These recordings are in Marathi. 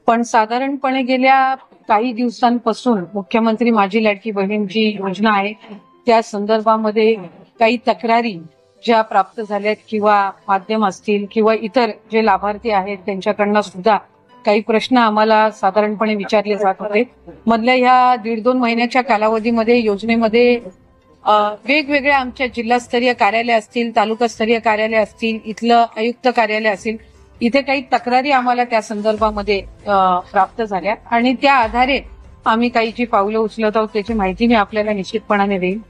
पण साधारणपणे गेल्या काही दिवसांपासून मुख्यमंत्री माझी लाडकी बहीण जी योजना आहे त्या संदर्भामध्ये काही तक्रारी ज्या प्राप्त झाल्यात किंवा माध्यम असतील किंवा इतर जे लाभार्थी आहेत त्यांच्याकडनं सुद्धा काही प्रश्न आम्हाला साधारणपणे विचारले जात होते. मधल्या ह्या 1.5-2 महिन्याच्या कालावधीमध्ये योजनेमध्ये वेगवेगळ्या आमच्या जिल्हास्तरीय कार्यालय असतील, तालुकास्तरीय कार्यालय असतील, इथलं आयुक्त कार्यालय असेल, इथे काही तक्रारी आम्हाला त्या संदर्भामध्ये प्राप्त झाल्या आणि त्या आधारे आम्ही काही जी पावलं उचलत आहोत त्याची माहिती मी आपल्याला निश्चितपणाने देईन.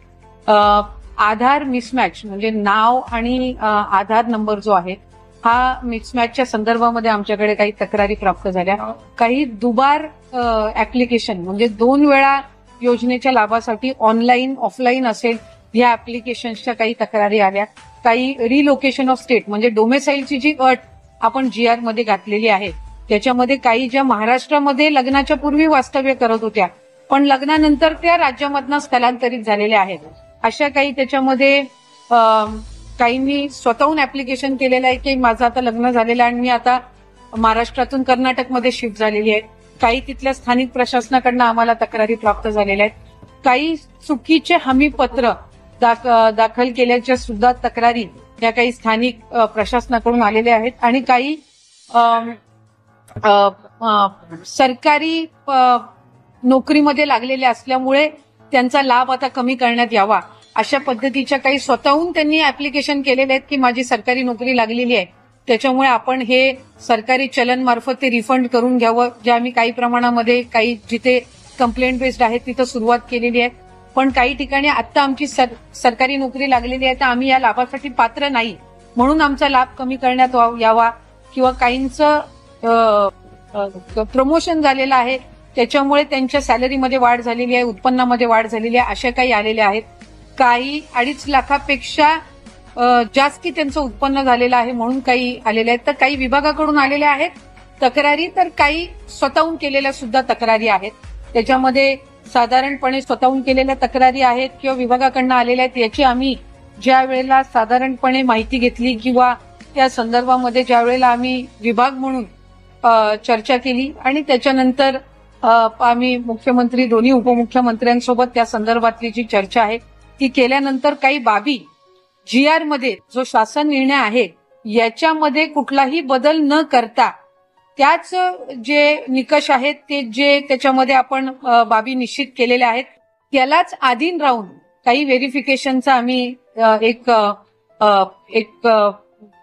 आधार मिसमॅच म्हणजे नाव आणि आधार नंबर जो आहे हा मिसमॅचच्या संदर्भामध्ये आमच्याकडे काही तक्रारी प्राप्त झाल्या. काही दुबार ऍप्लिकेशन म्हणजे 2 वेळा योजनेच्या लाभासाठी ऑनलाईन ऑफलाईन असेल या ऍप्लिकेशन्सच्या काही तक्रारी आल्या. काही रिलोकेशन ऑफ स्टेट म्हणजे डोमेसाईलची जी अट आपण GR मध्ये घातलेली आहे त्याच्यामध्ये काही ज्या महाराष्ट्रामध्ये लग्नाच्या पूर्वी वास्तव्य करत होत्या पण लग्नानंतर त्या राज्यामधनं स्थलांतरित झालेल्या आहेत अशा काही त्याच्यामध्ये काही मी स्वतःहून ऍप्लिकेशन केलेलं आहे की माझं आता लग्न झालेलं आहे आणि मी आता महाराष्ट्रातून कर्नाटकमध्ये शिफ्ट झालेली आहे. काही तिथल्या स्थानिक प्रशासनाकडनं आम्हाला तक्रारी प्राप्त झालेल्या आहेत. काही चुकीचे हमीपत्र दाखल केल्याच्या सुद्धा तक्रारी या काही स्थानिक प्रशासनाकडून आलेल्या आहेत आणि काही सरकारी नोकरीमध्ये लागलेले असल्यामुळे त्यांचा लाभ आता कमी करण्यात यावा अशा पद्धतीच्या काही स्वतःहून त्यांनी ऍप्लिकेशन केलेले आहेत की माझी सरकारी नोकरी लागलेली आहे त्याच्यामुळे आपण हे सरकारी चलन मार्फत ते रिफंड करून घ्यावं. जे आम्ही काही प्रमाणामध्ये काही जिथे कंप्लेंट बेस्ड आहेत तिथं सुरुवात केलेली आहे. पण काही ठिकाणी आता आमची सरकारी नोकरी लागलेली आहे तर आम्ही या लाभासाठी पात्र नाही म्हणून आमचा लाभ कमी करण्यात यावा किंवा काहींचं प्रमोशन झालेलं आहे त्याच्यामुळे त्यांच्या सॅलरीमध्ये वाढ झालेली आहे, उत्पन्नामध्ये वाढ झालेली आहे अशा काही आलेल्या आहेत. काही 2.5 लाखापेक्षा जास्ती त्यांचं उत्पन्न झालेलं आहे म्हणून काही आलेले आहेत. तर काही विभागाकडून आलेल्या आहेत तक्रारी तर काही स्वतःहून केलेल्या सुद्धा तक्रारी आहेत. त्याच्यामध्ये साधारणपणे स्वतःहून केलेल्या तक्रारी आहेत किंवा विभागाकडनं आलेल्या आहेत याची आम्ही ज्या वेळेला साधारणपणे माहिती घेतली किंवा त्या संदर्भामध्ये ज्या वेळेला आम्ही विभाग म्हणून चर्चा केली आणि त्याच्यानंतर आम्ही मुख्यमंत्री दोन्ही उपमुख्यमंत्र्यांसोबत त्या संदर्भातली जी चर्चा आहे ती केल्यानंतर काही बाबी GR मध्ये जो शासन निर्णय आहे याच्यामध्ये कुठलाही बदल न करता त्याच जे निकष आहेत ते जे त्याच्यामध्ये आपण बाबी निश्चित केलेल्या आहेत त्यालाच अधीन राहून काही व्हेरिफिकेशनचा आम्ही एक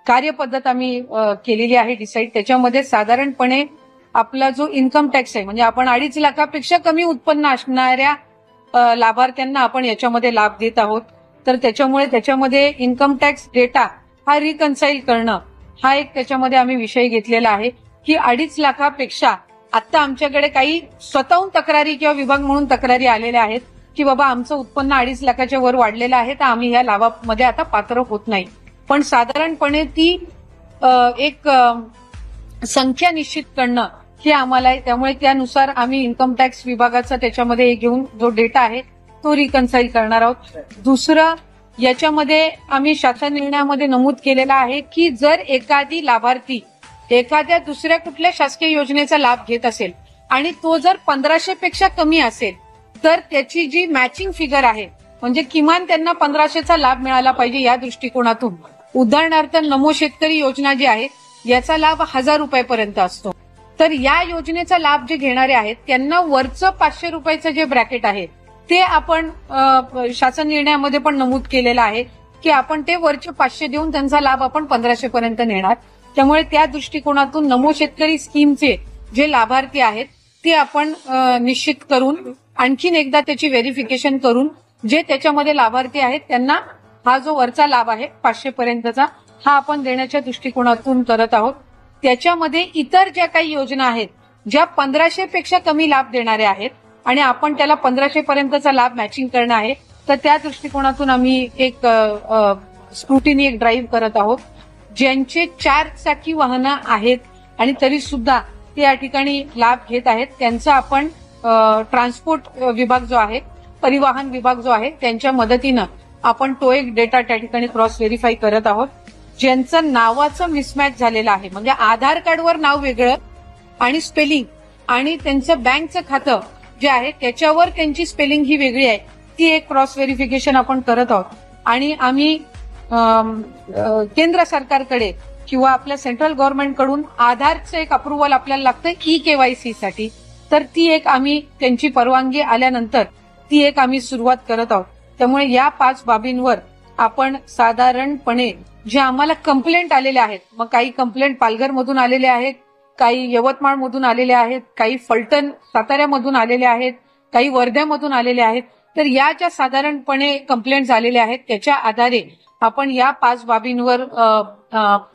कार्यपद्धत आम्ही केलेली आहे डिसाईड. त्याच्यामध्ये साधारणपणे आपला जो इन्कम टॅक्स आहे म्हणजे आपण 2.5 लाखापेक्षा कमी उत्पन्न असणाऱ्या लाभार्थ्यांना आपण याच्यामध्ये लाभ देत आहोत. तर त्याच्यामध्ये इन्कम टॅक्स डेटा हा रिकन्साईल करणं हा एक त्याच्यामध्ये आम्ही विषय घेतलेला आहे की 2.5 लाखापेक्षा आता आमच्याकडे काही स्वतःहून तक्रारी किंवा विभाग म्हणून तक्रारी आलेल्या आहेत की बाबा आमचं उत्पन्न 2.5 लाखाच्या वर वाढलेलं आहे तर आम्ही या लाभामध्ये आता पात्र होत नाही. पण साधारणपणे ती एक संख्या निश्चित करणं हे आम्हाला आहे. त्यामुळे त्यानुसार आम्ही इन्कम टॅक्स विभागाचा त्याच्यामध्ये घेऊन जो डेटा आहे तो रिकन्साईल करणार आहोत. दुसरं याच्यामध्ये आम्ही शासन निर्णयामध्ये नमूद केलेला आहे की जर एखादी लाभार्थी एखाद्या दुसऱ्या कुठल्या शासकीय योजनेचा लाभ घेत असेल आणि तो जर 1500 पेक्षा कमी असेल तर त्याची जी मॅचिंग फिगर आहे म्हणजे किमान त्यांना 1500चा लाभ मिळाला पाहिजे या दृष्टिकोनातून. उदाहरणार्थ नमो शेतकरी योजना जी आहे याचा लाभ 1000 रुपयापर्यंत असतो. तर या योजनेचा लाभ जे घेणारे आहेत त्यांना वरचं 500 रुपयाचं जे ब्रॅकेट आहे ते आपण शासन निर्णयामध्ये पण नमूद केलेलं आहे की आपण ते वरचे 500 देऊन त्यांचा लाभ आपण 1500 पर्यंत नेणार. त्यामुळे त्या दृष्टिकोनातून नमो शेतकरी स्कीमचे जे लाभार्थी आहेत ते आपण निश्चित करून आणखीन एकदा त्याची व्हेरिफिकेशन करून जे त्याच्यामध्ये लाभार्थी आहेत त्यांना हा जो वरचा लाभ आहे 500 पर्यंतचा हा आपण देण्याच्या दृष्टिकोनातून करत आहोत. त्याच्यामध्ये इतर ज्या काही योजना आहेत ज्या 1500 पेक्षा कमी लाभ देणाऱ्या आहेत आणि आपण त्याला 1500 पर्यंतचा लाभ मॅचिंग करणं आहे तर त्या दृष्टिकोनातून आम्ही एक स्क्रुटिनी एक ड्राईव्ह करत आहोत. ज्यांचे 4 चाकी वाहनं आहेत आणि तरी सुद्धा ते या ठिकाणी लाभ घेत आहेत त्यांचा आपण ट्रान्सपोर्ट विभाग जो आहे परिवहन विभाग जो आहे त्यांच्या मदतीनं आपण तो एक डेटा त्या ठिकाणी क्रॉस व्हेरीफाय करत आहोत. ज्यांचं नावाचं मिसमॅच झालेलं आहे म्हणजे आधार कार्डवर नाव वेगळं आणि स्पेलिंग आणि त्यांचं बँकचं खातं जे आहे त्याच्यावर त्यांची स्पेलिंग ही वेगळी आहे, ती एक क्रॉस व्हेरिफिकेशन आपण करत आहोत. आणि आम्ही केंद्र सरकारकडे किंवा आपल्या सेंट्रल गव्हर्नमेंटकडून आधारचं एक अप्रुव्हल आपल्याला लागतं KYC साठी, तर ती एक आम्ही त्यांची परवानगी आल्यानंतर ती एक आम्ही सुरुवात करत आहोत. त्यामुळे या 5 बाबींवर आपण साधारणपणे जे आम्हाला कंप्लेंट आलेले आहेत, मग काही कंप्लेंट पालघरमधून आलेले आहेत, काही यवतमाळमधून आलेले आहेत, काही फलटण साताऱ्यामधून आलेले आहेत, काही वर्ध्यामधून आलेले आहेत, तर या ज्या साधारणपणे कंप्लेंट झालेल्या आहेत त्याच्या आधारे आपण या 5 बाबींवर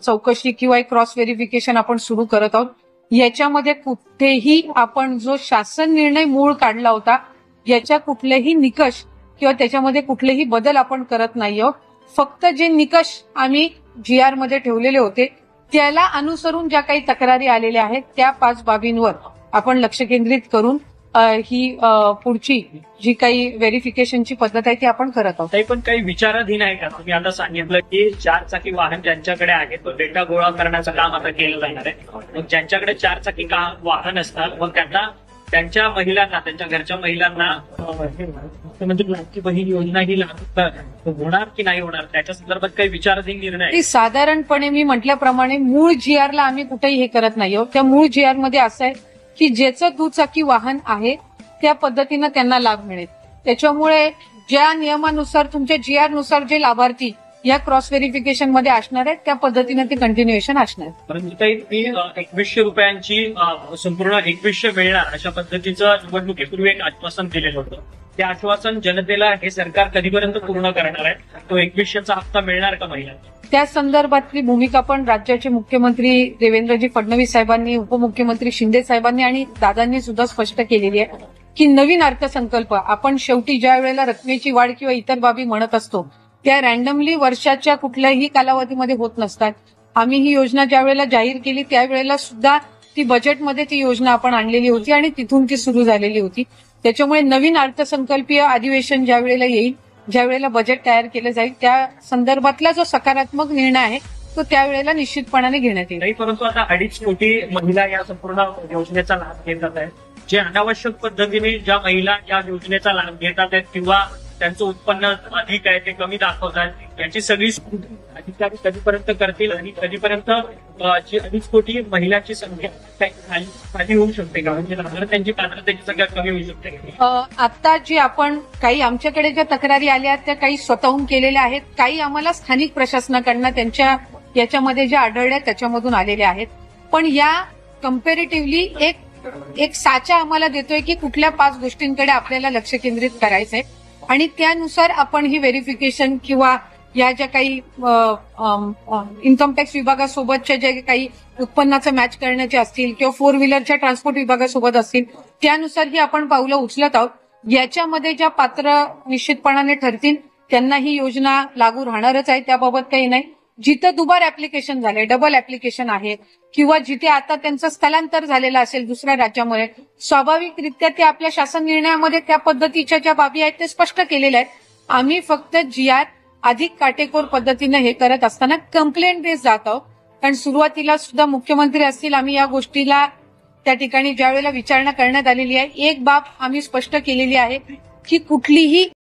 चौकशी किंवा एक क्रॉस व्हेरिफिकेशन आपण सुरू करत आहोत. याच्यामध्ये कुठेही आपण जो शासन निर्णय मूळ काढला होता याच्या कुठलेही निकष किंवा त्याच्यामध्ये कुठलेही बदल आपण करत नाही आहोत. फक्त जे निकष आम्ही GR मध्ये ठेवलेले होते त्याला अनुसरून ज्या काही तक्रारी आलेल्या आहेत त्या 5 बाबींवर आपण लक्ष केंद्रित करून ही पुढची जी काही व्हेरिफिकेशनची पद्धत आहे ती आपण करत आहोत. पण काही विचाराधीन आहे का? तुम्ही आता सांगितलं की 4 चाकी वाहन ज्यांच्याकडे आहे तो डेटा गोळा करण्याचं काम आता केलं जाणार आहे. मग ज्यांच्याकडे 4 चाकी वाहन असतात मग त्यांना त्यांच्या महिलांना त्यांच्या घरच्या महिलांना म्हणजे लाडकी बहीण योजना ही लागू होणार की नाही होणार त्याच्या संदर्भात काही विचाराधीन निर्णय? साधारणपणे मी म्हटल्याप्रमाणे मूळ GR ला आम्ही कुठेही हे करत नाही आहोत. त्या मूळ GR मध्ये असं आहे की ज्याचं दुचाकी वाहन आहे त्या पद्धतीनं त्यांना लाभ मिळेल. त्याच्यामुळे ज्या नियमानुसार तुमच्या GR नुसार जे लाभार्थी या क्रॉस व्हेरिफिकेशन मध्ये असणार आहेत त्या पद्धतीने ते कंटिन्युएशन असणार. परंतु काही 2100 रुपयांची संपूर्ण 2100 मिळणार अशा पद्धतीचं निवडणुकीपूर्वी एक आश्वासन दिलेलं होतं. ते आश्वासन जनतेला हे सरकार कधीपर्यंत पूर्ण करणार आहे? तो 2100चा हप्ता मिळणार का महिलांना? त्या संदर्भातली भूमिका पण राज्याचे मुख्यमंत्री देवेंद्रजी फडणवीस साहेबांनी, उपमुख्यमंत्री शिंदे साहेबांनी आणि दादांनी सुद्धा स्पष्ट केलेली आहे की नवीन अर्थसंकल्प आपण शेवटी ज्या वेळेला रकमेची वाढ किंवा इतर बाबी म्हणत असतो त्या रँडमली वर्षाच्या कुठल्याही कालावधीमध्ये होत नसतात. आम्ही ही योजना ज्या वेळेला जाहीर केली त्यावेळेला सुद्धा ती बजेटमध्ये ती योजना आपण आणलेली होती आणि तिथून ती सुरू झालेली होती. त्याच्यामुळे नवीन अर्थसंकल्पीय अधिवेशन ज्या वेळेला येईल, ज्या वेळेला बजेट तयार केलं जाईल त्या संदर्भातला जो सकारात्मक निर्णय आहे तो त्यावेळेला निश्चितपणाने घेण्यात येईल. परंतु आता 2.5 कोटी महिला या संपूर्ण योजनेचा लाभ घेतात आहेत. जे अनावश्यक पद्धतीने ज्या महिला या योजनेचा लाभ घेतात आहेत किंवा त्यांचं उत्पन्न अधिक आहे ते कमी दाखवतात याची सगळी अधिकारी कधीपर्यंत करतील आणि कधीपर्यंत 2.5 कोटी महिलांची संख्या खाली होऊ शकते का? म्हणजे लाभार्थ्यांची पात्रतेची संख्या कमी होऊ शकते? आता जी आपण काही आमच्याकडे ज्या तक्रारी आल्या त्या काही स्वतःहून केलेल्या आहेत, काही आम्हाला स्थानिक प्रशासनाकडनं त्यांच्या याच्यामध्ये ज्या आढळल्या त्याच्यामधून आलेल्या आहेत. पण या कम्पॅरेटिव्हली एक साचा आम्हाला देतोय की कुठल्या 5 गोष्टींकडे आपल्याला लक्ष केंद्रित करायचंय आणि त्यानुसार आपण ही व्हेरिफिकेशन किंवा या ज्या काही इन्कम टॅक्स विभागासोबतच्या जे काही उत्पन्नाचं मॅच करण्याचे असतील किंवा 4 व्हीलरच्या ट्रान्सपोर्ट विभागासोबत असतील त्यानुसार ही आपण पावलं उचलत आहोत. याच्यामध्ये ज्या पात्र निश्चितपणाने ठरतील त्यांना ही योजना लागू राहणारच आहे, त्याबाबत काही नाही. जिथं दुबार ऍप्लिकेशन झाले, डबल ऍप्लिकेशन आहे किंवा जिथे आता त्यांचं स्थलांतर झालेलं असेल दुसऱ्या राज्यामध्ये, स्वाभाविकरित्या ते आपल्या शासन निर्णयामध्ये त्या पद्धतीच्या ज्या बाबी आहेत ते स्पष्ट केलेल्या आहेत. आम्ही फक्त GR अधिक काटेकोर पद्धतीने हे करत असताना कंप्लेंट बेस जात आहोत. कारण सुरुवातीला सुद्धा मुख्यमंत्री असतील आम्ही या गोष्टीला त्या ठिकाणी ज्या वेळेला विचारणा करण्यात आलेली आहे एक बाब आम्ही स्पष्ट केलेली आहे की कुठलीही